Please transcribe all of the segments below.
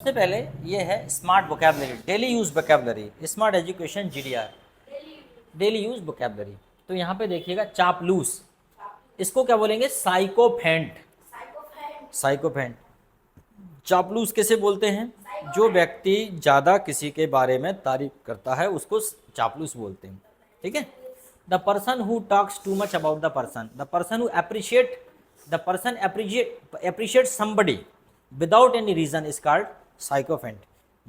सबसे पहले ये है smart vocabulary, daily use vocabulary, smart education GDR, daily use vocabulary. तो यहाँ पे देखिएगा चापलूस, इसको क्या बोलेंगे? साइकोफेंट। साइकोफेंट। चापलूस कैसे बोलते हैं? जो व्यक्ति ज़्यादा किसी के बारे में तारीफ करता है उसको चापलूस बोलते हैं, ठीक है। The person who talks too much about the person who appreciate somebody without any reason is called sycophant.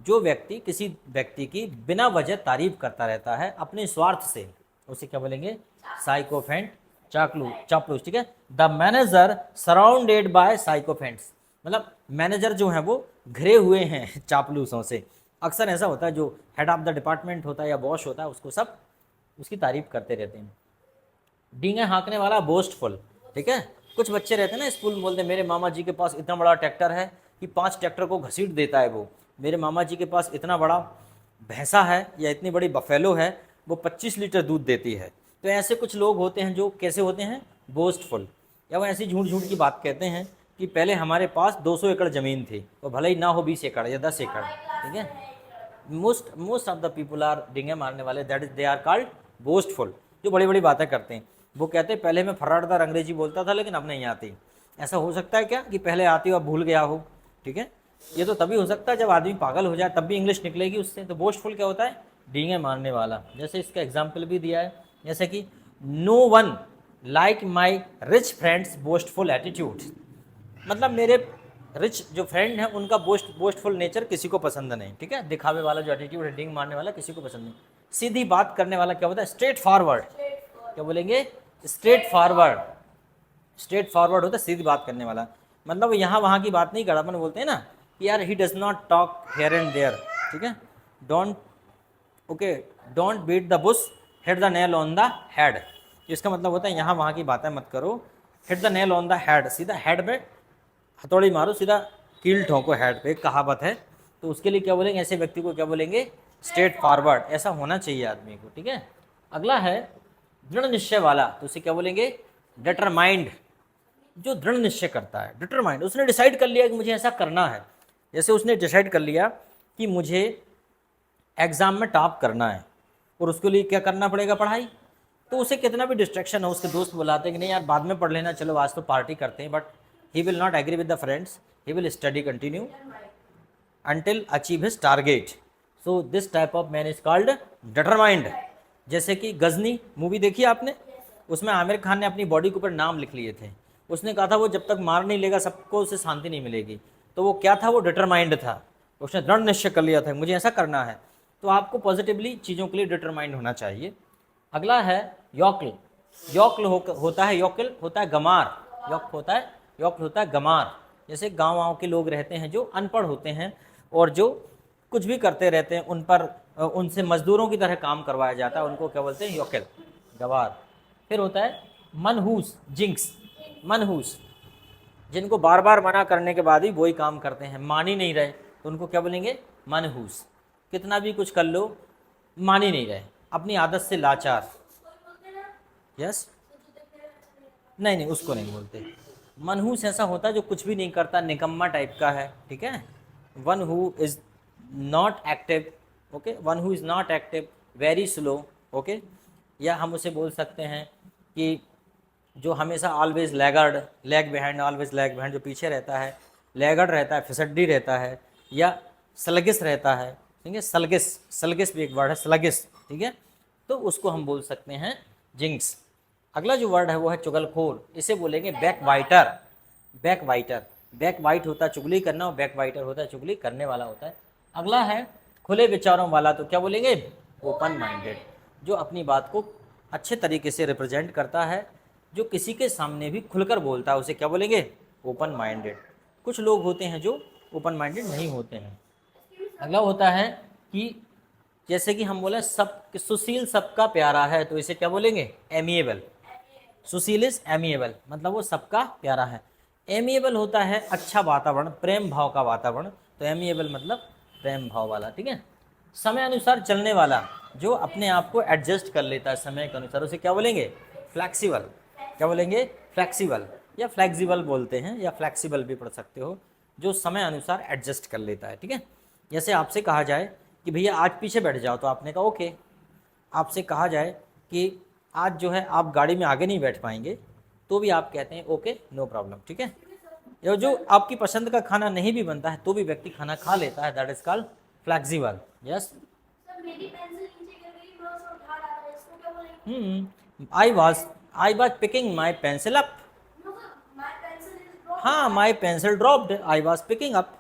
जो व्यक्ति किसी व्यक्ति की बिना वजह तारीफ करता रहता है अपने स्वार्थ से, उसे क्या बोलेंगे? साइकोफेंट, चापलूस, ठीक है। द मैनेजर सराउंडेड बाय साइकोफेंट्स, मतलब मैनेजर जो है वो घिरे हुए हैं चापलूसों से। अक्सर ऐसा होता है, जो हेड ऑफ द डिपार्टमेंट होता है या बॉस होता है उसको सब उसकी तारीफ करते रहते हैं। डींगे हाँकने वाला, बोस्टफुल, ठीक है। कुछ बच्चे रहते हैं ना स्कूल में, बोलते हैं मेरे मामा जी के पास इतना बड़ा ट्रैक्टर है कि 5 ट्रैक्टर को घसीट देता है वो। मेरे मामा जी के पास इतना बड़ा भैंसा है या इतनी बड़ी बफेलो है, वो 25 लीटर दूध देती है। तो ऐसे कुछ लोग होते हैं जो कैसे होते हैं? बोस्टफुल। या वो ऐसी झूठ झूठ की बात कहते हैं कि पहले हमारे पास 200 एकड़ ज़मीन थी, तो भले ही ना हो 20 एकड़ या 10 एकड़, ठीक है। Most of the people are, डींगे मारने वाले, that is they are called boastful. जो बड़ी बड़ी बातें करते हैं, वो कहते हैं पहले मैं फर्राटदार अंग्रेजी बोलता था लेकिन अब नहीं आती। ऐसा हो सकता है क्या कि पहले आती हो अब भूल गया हो, ठीक है। ये तो तभी हो सकता है जब आदमी पागल हो जाए, तब भी इंग्लिश निकलेगी उससे। तो बोस्टफुल क्या होता है? डींगे मारने वाला। जैसे इसका एग्जाम्पल भी दिया है, जैसे कि no one like my rich friends boastful attitude, मतलब मेरे रिच जो फ्रेंड हैं उनका बोस्टफुल नेचर किसी को पसंद नहीं, ठीक है। दिखावे वाला जो एटीट्यूड है, डींग मारने वाला, किसी को पसंद नहीं। सीधी बात करने वाला क्या होता है? Straight forward. क्या बोलेंगे? Straight forward. स्ट्रेट फॉरवर्ड होता है सीधी बात करने वाला, मतलब यहाँ वहाँ की बात नहीं करता। अपन बोलते हैं ना कि यार he does not talk here and there, ठीक है। Don't beat the bush, hit the nail on the head. इसका मतलब होता है यहाँ वहाँ की बातें मत करो, hit the nail on the head, सीधा हेड पे हथौड़ी मारो, सीधा कील ठोको हेड पे, एक कहावत है। तो उसके लिए क्या बोलेंगे? ऐसे व्यक्ति को क्या बोलेंगे? Straight forward. ऐसा होना चाहिए आदमी को, ठीक है। अगला है दृढ़ निश्चय वाला, तो उसे क्या बोलेंगे? डिटरमाइंड। जो दृढ़ निश्चय करता है, डिटरमाइंड, उसने डिसाइड कर लिया कि मुझे ऐसा करना है। जैसे उसने डिसाइड कर लिया कि मुझे एग्ज़ाम में टॉप करना है और उसके लिए क्या करना पड़ेगा? पढ़ाई। तो उसे कितना भी डिस्ट्रैक्शन हो, उसके दोस्त बुलाते हैं कि नहीं यार बाद में पढ़ लेना, चलो आज तो पार्टी करते हैं, but he will not agree with the friends, he will study continue until achieve his target. So this type of man is called determined. जैसे कि गजनी मूवी देखी आपने, उसमें आमिर खान ने अपनी बॉडी के ऊपर नाम लिख लिए थे। उसने कहा था वो जब तक मार नहीं लेगा सबको उसे शांति नहीं मिलेगी। तो वो क्या था? वो डिटरमाइंड था, उसने दृढ़ निश्चय कर लिया था मुझे ऐसा करना है। तो आपको पॉजिटिवली चीज़ों के लिए डिटरमाइंड होना चाहिए। अगला है योक्ल। योक्ल होता है, योक्ल होता है गमार, योक्ल होता है गमार। जैसे गाँव के लोग रहते हैं जो अनपढ़ होते हैं और जो कुछ भी करते रहते हैं, उन पर उनसे मजदूरों की तरह काम करवाया जाता है, उनको क्या बोलते हैं? योक्ल, गवार। फिर होता है मनहूस, जिंक्स। मनहूस, जिनको बार बार मना करने के बाद भी वही काम करते हैं, मान ही नहीं रहे, तो उनको क्या बोलेंगे? मनहूस। कितना भी कुछ कर लो मान ही नहीं रहे, अपनी आदत से लाचार। यस, नहीं उसको नहीं बोलते। मनहूस ऐसा होता है जो कुछ भी नहीं करता, निकम्मा टाइप का है, ठीक है। One who is not active, okay, one who is not active, very slow, okay. या हम उसे बोल सकते हैं कि जो हमेशा always laggard, lag behind, always lag behind, जो पीछे रहता है, लैगर्ड रहता है, फिसड्डी रहता है, या स्लगिस रहता है, ठीक है। सलगिस भी एक वर्ड है, स्लगिस, ठीक है। तो उसको हम बोल सकते हैं जिंक्स। अगला जो वर्ड है वो है चुगलखोर, इसे बोलेंगे बैकबाइटर। बैकबाइट होता है चुगली करना और बैकबाइटर होता है चुगली करने वाला होता है। अगला है खुले विचारों वाला, तो क्या बोलेंगे? Open minded. जो अपनी बात को अच्छे तरीके से रिप्रेजेंट करता है, जो किसी के सामने भी खुलकर बोलता है, उसे क्या बोलेंगे? Open minded. कुछ लोग होते हैं जो ओपन माइंडेड नहीं होते हैं। अगला होता है कि जैसे कि हम बोले सब सुशील सबका प्यारा है, तो इसे क्या बोलेंगे? एमिएबल। सुशील इज एमिएबल, मतलब वो सबका प्यारा है। एमिएबल होता है अच्छा वातावरण, प्रेम भाव का वातावरण, तो एमिएबल मतलब प्रेम भाव वाला, ठीक है। समय अनुसार चलने वाला, जो अपने आप को एडजस्ट कर लेता है समय के अनुसार, उसे क्या बोलेंगे? फ्लैक्सिबल। क्या बोलेंगे? फ्लैक्सिबल, या फ्लैक्सिबल बोलते हैं, या फ्लैक्सिबल भी पढ़ सकते हो। जो समय अनुसार एडजस्ट कर लेता है, ठीक है। जैसे आपसे कहा जाए कि भैया आज पीछे बैठ जाओ, तो आपने कहा ओके। आपसे कहा जाए कि आज जो है आप गाड़ी में आगे नहीं बैठ पाएंगे, तो भी आप कहते हैं ओके नो प्रॉब्लम, ठीक है। या जो आपकी पसंद का खाना नहीं भी बनता है तो भी व्यक्ति खाना खा लेता है, that is called flexible. Yes, I was picking my pencil up. हाँ, my pencil dropped, I was picking up.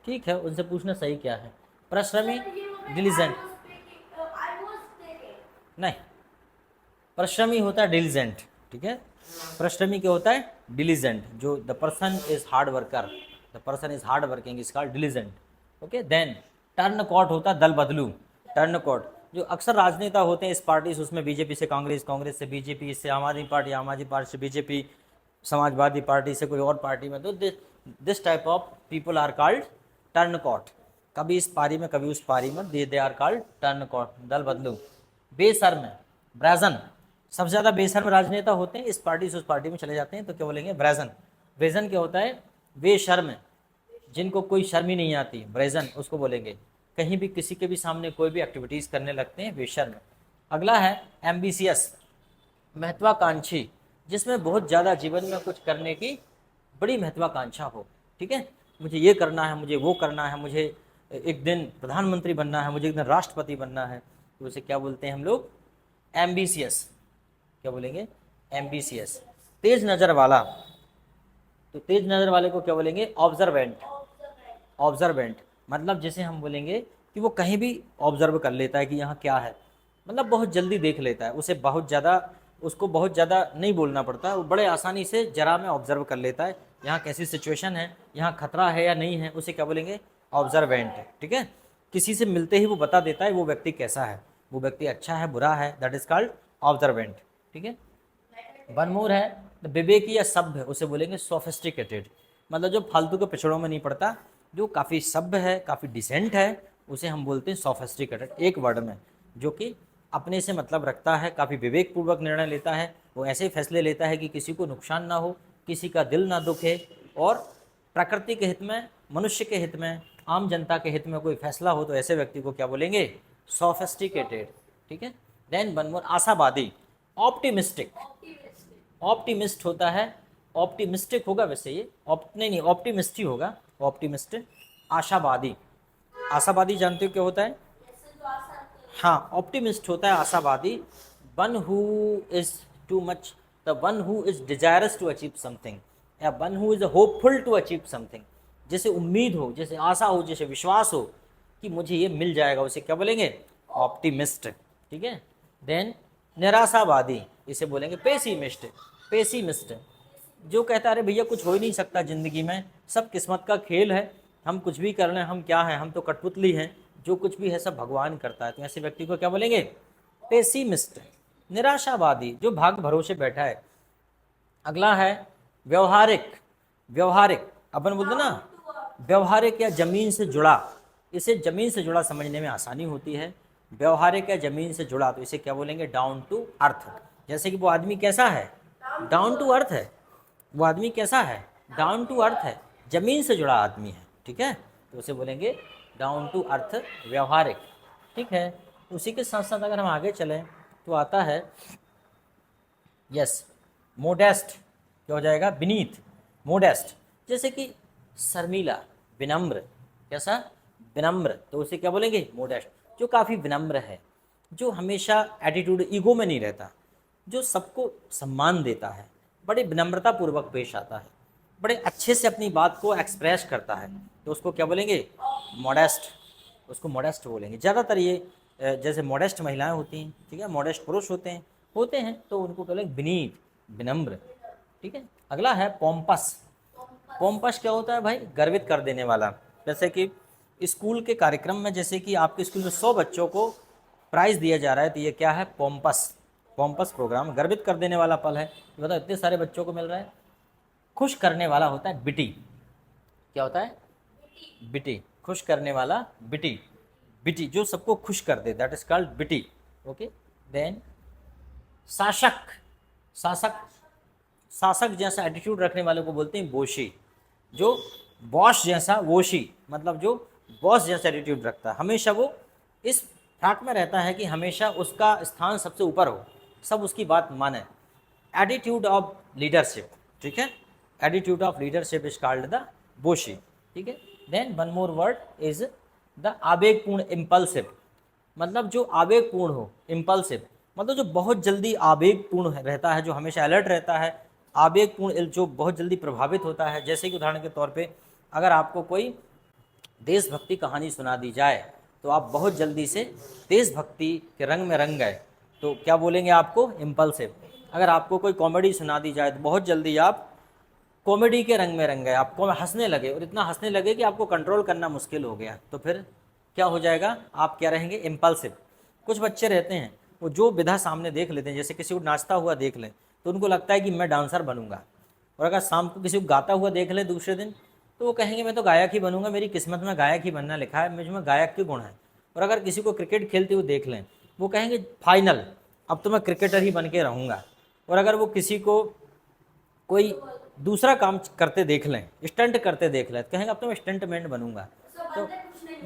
ठीक है, उनसे पूछना सही क्या है। परिश्रमी, डिलीजेंट नहीं, परिश्रमी होता है डिलीजेंट, ठीक है। परिश्रमी क्या होता है, डिलीजेंट। जो the person is hard worker, the person is hard working is called diligent, okay. Then turncoat होता है दल बदलू, टर्न कॉट। जो अक्सर राजनेता होते हैं इस पार्टी से, उसमें बीजेपी से कांग्रेस, कांग्रेस से बीजेपी, इससे आम आदमी पार्टी, आम आदमी पार्टी से बीजेपी, समाजवादी पार्टी से कोई और पार्टी में, तो this type of people are called turncoat. कभी इस पारी में कभी उस पारी में, they are called turncoat, दल बदलू। बेशर्म, ब्राजन, सबसे ज़्यादा बेशर्म राजनेता होते हैं, इस पार्टी से उस पार्टी में चले जाते हैं, तो क्या बोलेंगे, ब्रेजन। ब्रेजन क्या होता है, बेशर्म, जिनको कोई शर्म ही नहीं आती, ब्रेजन उसको बोलेंगे। कहीं भी किसी के भी सामने कोई भी एक्टिविटीज़ करने लगते हैं, बेशर्म। अगला है एम्बिशियस, महत्वाकांक्षी, जिसमें बहुत ज़्यादा जीवन में कुछ करने की बड़ी महत्वाकांक्षा हो, ठीक है। मुझे ये करना है, मुझे वो करना है, मुझे एक दिन प्रधानमंत्री बनना है, मुझे एक दिन राष्ट्रपति बनना है, तो उसे क्या बोलते हैं हम लोग, एम्बिशियस। क्या बोलेंगे, एम्बिशियस। तेज नज़र वाला, तो तेज नज़र वाले को क्या बोलेंगे, ऑब्जर्वेंट। ऑब्जर्वेंट मतलब जैसे हम बोलेंगे कि वो कहीं भी ऑब्जर्व कर लेता है कि यहाँ क्या है, मतलब बहुत जल्दी देख लेता है, उसे बहुत ज़्यादा, उसको बहुत ज़्यादा नहीं बोलना पड़ता है, वो बड़े आसानी से जरा में ऑब्जर्व कर लेता है यहाँ कैसी सिचुएशन है, यहाँ खतरा है या नहीं है, उसे क्या बोलेंगे, ऑब्जर्वेंट, ठीक है। किसी से मिलते ही वो बता देता है वो व्यक्ति कैसा है, वो व्यक्ति अच्छा है बुरा है, दैट इज कॉल्ड ऑब्जर्वेंट, ठीक है। वन मोर है, द विवेकी या सभ्य, उसे बोलेंगे सोफिस्टिकेटेड, मतलब जो फालतू के पिछड़ों में नहीं पड़ता, जो काफ़ी सभ्य है, काफ़ी डिसेंट है, उसे हम बोलते हैं सोफिस्टिकेटेड, एक वर्ड में, जो कि अपने से मतलब रखता है, काफ़ी विवेकपूर्वक निर्णय लेता है, वो ऐसे फैसले लेता है कि किसी को नुकसान ना हो, किसी का दिल ना दुखे, और प्रकृति के हित में, मनुष्य के हित में, आम जनता के हित में कोई फैसला हो, तो ऐसे व्यक्ति को क्या बोलेंगे, सोफिस्टिकेटेड, ठीक है। देन वन मोर, आशावादी, ऑप्टिमिस्टिक। ऑप्टिमिस्ट होता है, ऑप्टिमिस्टिक होगा वैसे ये, नहीं ऑप्टिमिस्ट ही होगा, ऑप्टिमिस्ट। आशावादी, आशावादी जानते हो क्या होता है, हाँ, ऑप्टिमिस्ट होता है आशावादी। One who is too much, the one who is desirous to achieve something, या one who is hopeful to achieve something, जैसे उम्मीद हो, जैसे आशा हो, जैसे विश्वास हो कि मुझे ये मिल जाएगा, उसे क्या बोलेंगे, ऑप्टिमिस्ट, ठीक है। देन निराशावादी, इसे बोलेंगे पेसिमिस्ट। पेसिमिस्ट जो कहता है अरे भैया कुछ हो ही नहीं सकता ज़िंदगी में, सब किस्मत का खेल है, हम कुछ भी कर लें, हम क्या हैं, हम तो कठपुतली हैं, जो कुछ भी है सब भगवान करता है, तो ऐसे व्यक्ति को क्या बोलेंगे, पेसिमिस्ट, निराशावादी, जो भाग भरोसे बैठा है। अगला है व्यवहारिक। व्यवहारिक अपन बोलते ना, व्यवहारिक या ज़मीन से जुड़ा, इसे ज़मीन से जुड़ा समझने में आसानी होती है। व्यवहारिक या ज़मीन से जुड़ा, तो इसे क्या बोलेंगे, डाउन टू अर्थ। जैसे कि वो आदमी कैसा है, डाउन टू अर्थ है, वो आदमी कैसा है, डाउन टू अर्थ है, ज़मीन से जुड़ा आदमी है, ठीक है, तो उसे बोलेंगे डाउन टू अर्थ, व्यवहारिक, ठीक है। उसी के साथ साथ अगर हम आगे चलें तो आता है यस मोडेस्ट, क्या हो जाएगा, बीनीथ। मोडेस्ट जैसे कि शर्मीला, विनम्र, कैसा, विनम्र, तो उसे क्या बोलेंगे, मोडेस्ट। जो काफ़ी विनम्र है, जो हमेशा एटीट्यूड, ईगो में नहीं रहता, जो सबको सम्मान देता है, बड़ी विनम्रता पूर्वक पेश आता है, बड़े अच्छे से अपनी बात को एक्सप्रेस करता है, तो उसको क्या बोलेंगे, मॉडेस्ट, उसको मॉडेस्ट बोलेंगे। ज़्यादातर ये जैसे मॉडेस्ट महिलाएं होती हैं, ठीक है, मॉडेस्ट पुरुष होते हैं तो उनको क्या बोलेंगे, विनीत, विनम्र, ठीक है। अगला है पोम्पस। पोम्पस क्या होता है भाई, गर्वित कर देने वाला। जैसे कि स्कूल के कार्यक्रम में, जैसे कि आपके स्कूल में 100 बच्चों को प्राइज़ दिया जा रहा है, तो ये क्या है, पोम्पस। पोम्पस प्रोग्राम गर्वित कर देने वाला पल है, तो बताओ इतने सारे बच्चों को मिल रहा है। खुश करने वाला होता है बिटी, क्या होता है, बिटी, खुश करने वाला बिटी, बिटी जो सबको खुश कर दे, दैट इज कॉल्ड बिटी, ओके। देन शासक, शासक शासक जैसा एटीट्यूड रखने वाले को बोलते हैं बोशी। जो बॉस जैसा, वोशी मतलब जो बॉस जैसा एटीट्यूड रखता है, हमेशा वो इस फ्रैक में रहता है कि हमेशा उसका स्थान सबसे ऊपर हो, सब उसकी बात माने। एटीट्यूड ऑफ लीडरशिप, ठीक है, attitude of leadership is called the bossy, ठीक है। Then one more word is the आवेगपूर्ण, इम्पल्सिव, मतलब जो आवेगपूर्ण हो, इम्पल्सिव मतलब जो बहुत जल्दी आवेगपूर्ण रहता है, जो हमेशा अलर्ट रहता है, आवेगपूर्ण जो बहुत जल्दी प्रभावित होता है। जैसे कि उदाहरण के तौर पे अगर आपको कोई देशभक्ति कहानी सुना दी जाए तो आप बहुत जल्दी से देशभक्ति के रंग में रंग गए, तो क्या बोलेंगे आपको, इम्पल्सिव। अगर आपको कोई कॉमेडी सुना दी जाए तो बहुत जल्दी आप कॉमेडी के रंग में रंग गए, आपको हंसने लगे और इतना हंसने लगे कि आपको कंट्रोल करना मुश्किल हो गया, तो फिर क्या हो जाएगा, आप क्या रहेंगे, इम्पल्सिव। कुछ बच्चे रहते हैं वो जो विधा सामने देख लेते हैं, जैसे किसी को नाचता हुआ देख लें तो उनको लगता है कि मैं डांसर बनूंगा, और अगर शाम को किसी को गाता हुआ देख लें दूसरे दिन तो वो कहेंगे मैं तो गायक ही बनूंगा, मेरी किस्मत में गायक ही बनना लिखा है, मुझ में गायक के गुण है। और अगर किसी को क्रिकेट खेलते हुए देख लें वो कहेंगे फाइनल अब तो मैं क्रिकेटर ही बन के रहूँगा। और अगर वो किसी को कोई दूसरा काम करते देख लें, स्टंट करते देख लें, तो कहेंगे अब तो मैं स्टंटमैन बनूंगा। तो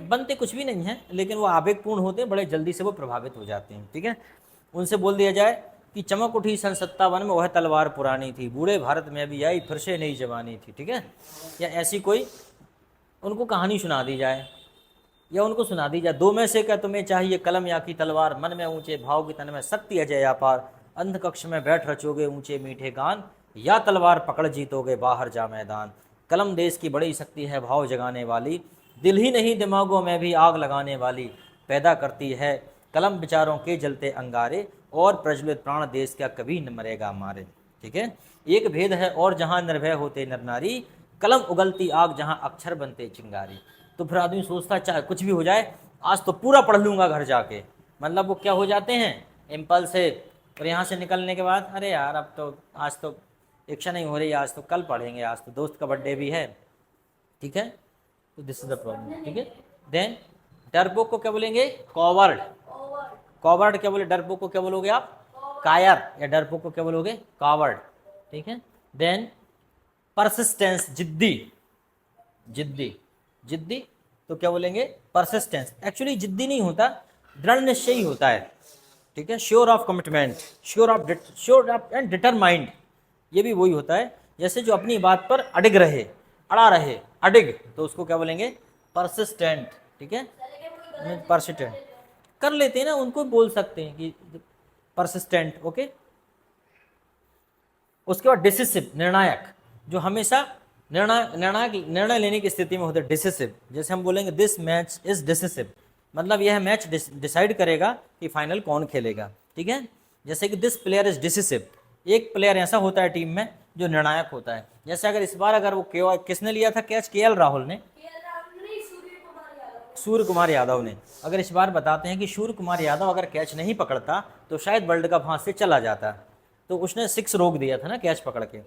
बनते कुछ भी नहीं है, लेकिन वो आवेगपूर्ण होते हैं, बड़े जल्दी से वो प्रभावित हो जाते हैं, ठीक है। उनसे बोल दिया जाए कि चमक उठी सन 57 में वह तलवार पुरानी थी, बूढ़े भारत में अभी आई फिर से नई जवानी थी, ठीक है। या ऐसी कोई उनको कहानी सुना दी जाए या उनको सुना दी जाए, दो में से क्या तुम्हें चाहिए, कलम या की तलवार, मन में ऊंचे भाव की तन में शक्ति अजय अपार, अंध कक्ष में बैठ रचोगे ऊंचे मीठे गान, या तलवार पकड़ जीतोगे बाहर जा मैदान। कलम देश की बड़ी शक्ति है भाव जगाने वाली, दिल ही नहीं दिमागों में भी आग लगाने वाली, पैदा करती है कलम विचारों के जलते अंगारे, और प्रज्वलित प्राण देश का कभी न मरेगा मारे, ठीक है। एक भेद है और जहाँ निर्भय होते नर नारी, कलम उगलती आग जहाँ अक्षर बनते चिंगारी। तो फिर आदमी सोचता चाहे कुछ भी हो जाए आज तो पूरा पढ़ लूँगा घर जाके, मतलब वो क्या हो जाते हैं, इम्पल्सिव। और यहाँ से निकलने के बाद अरे यार अब तो आज तो इच्छा नहीं हो रही, आज तो कल पढ़ेंगे, आज तो दोस्त का बर्थडे भी है, ठीक है। तो दिस इज द प्रॉब्लम, ठीक है। देन डरपोक को क्या बोलेंगे, कॉवर्ड। कॉवर्ड क्या बोले, डरपोक को क्या बोलोगे आप, कायर, या डरपोक को क्या बोलोगे, कावर्ड, ठीक है। देन परसिस्टेंस, जिद्दी, जिद्दी, जिद्दी तो क्या बोलेंगे, परसिस्टेंस। एक्चुअली जिद्दी नहीं होता, दृढ़ निश्चयी होता है, ठीक है। Sure of commitment, sure of and determined, ये भी वही होता है, जैसे जो अपनी बात पर अडिग रहे, अड़ा रहे, अडिग, तो उसको क्या बोलेंगे, परसिस्टेंट, ठीक है। परसिस्टेंट कर लेते हैं ना, उनको बोल सकते हैं कि परसिस्टेंट, ओके। उसके बाद डिसिसिव, निर्णायक, जो हमेशा निर्णय लेने की स्थिति में होते हैं, डिसिसिव। जैसे हम बोलेंगे दिस मैच इज डिसिसिव, मतलब यह मैच डिसाइड करेगा कि फाइनल कौन खेलेगा, ठीक है। जैसे कि दिस प्लेयर इज डिसिसिव, एक प्लेयर ऐसा होता है टीम में जो निर्णायक होता है। जैसे अगर इस बार अगर वो किसने लिया था कैच, केएल राहुल ने, सूर्य कुमार यादव ने। अगर इस बार बताते हैं कि सूर्य कुमार यादव अगर कैच नहीं पकड़ता तो शायद वर्ल्ड कप हाथ से चला जाता, तो उसने 6 रोक दिया था ना कैच पकड़ के,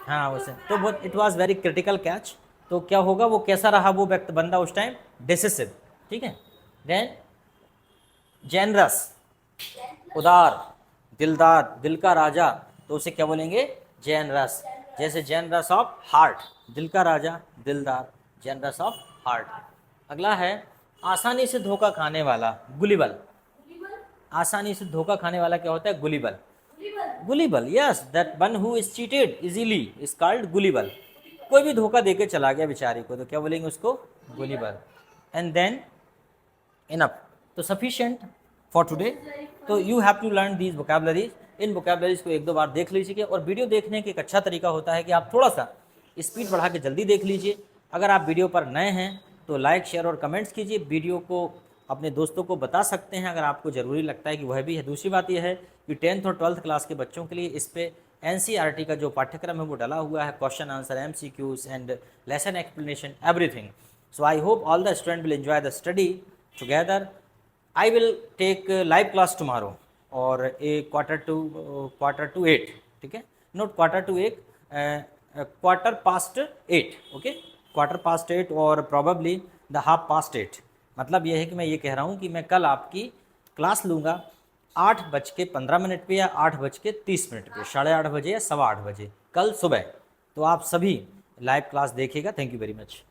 हाँ वैसे। तो वो it was very critical catch, तो क्या होगा, वो कैसा रहा वो व्यक्त बंदा उस टाइम, डिसिसिव, ठीक है। देन जेनरस, उदार, दिलदार, दिल का राजा, तो उसे क्या बोलेंगे, जेनरस। जैसे जेनरस ऑफ हार्ट, दिल का राजा, दिलदार, जेनरस ऑफ हार्ट। अगला है आसानी से धोखा खाने वाला, गुलिबल। आसानी से धोखा खाने वाला क्या होता है, गुलिबल। गुलिबल, yes, that one who is cheated easily is called गुलिबल। कोई भी धोखा देके चला गया बेचारे को तो क्या बोलेंगे उसको, गुलिबल। एंड देन इनफ, तो सफिशिएंट फॉर टुडे। तो you have to learn these vocabularies, इन वोकैबुलरीज को 1-2 बार देख लीजिए। और वीडियो देखने का एक अच्छा तरीका होता है कि आप थोड़ा सा स्पीड बढ़ा के जल्दी देख लीजिए। अगर आप वीडियो पर नए हैं तो लाइक, शेयर और कमेंट्स कीजिए। वीडियो को अपने दोस्तों को बता सकते हैं अगर आपको ज़रूरी लगता है कि वह भी है। दूसरी बात यह है कि 10th और 12th क्लास के बच्चों के लिए इस पे NCERT का जो पाठ्यक्रम है वो डला हुआ है, question answer, MCQs and lesson explanation, everything. So I hope all the student will enjoy the study together. I will take live class tomorrow और ए quarter to 8, ठीक है, not quarter-to-8, quarter-past-8, okay, quarter-past-8 और probably the 8:30। मतलब यह है कि मैं ये कह रहा हूँ कि मैं कल आपकी क्लास लूँगा 8:15 पे या 8:30 पे, 8:30 बजे या 8:15 बजे कल सुबह। तो आप सभी लाइव क्लास देखिएगा। Thank you very much.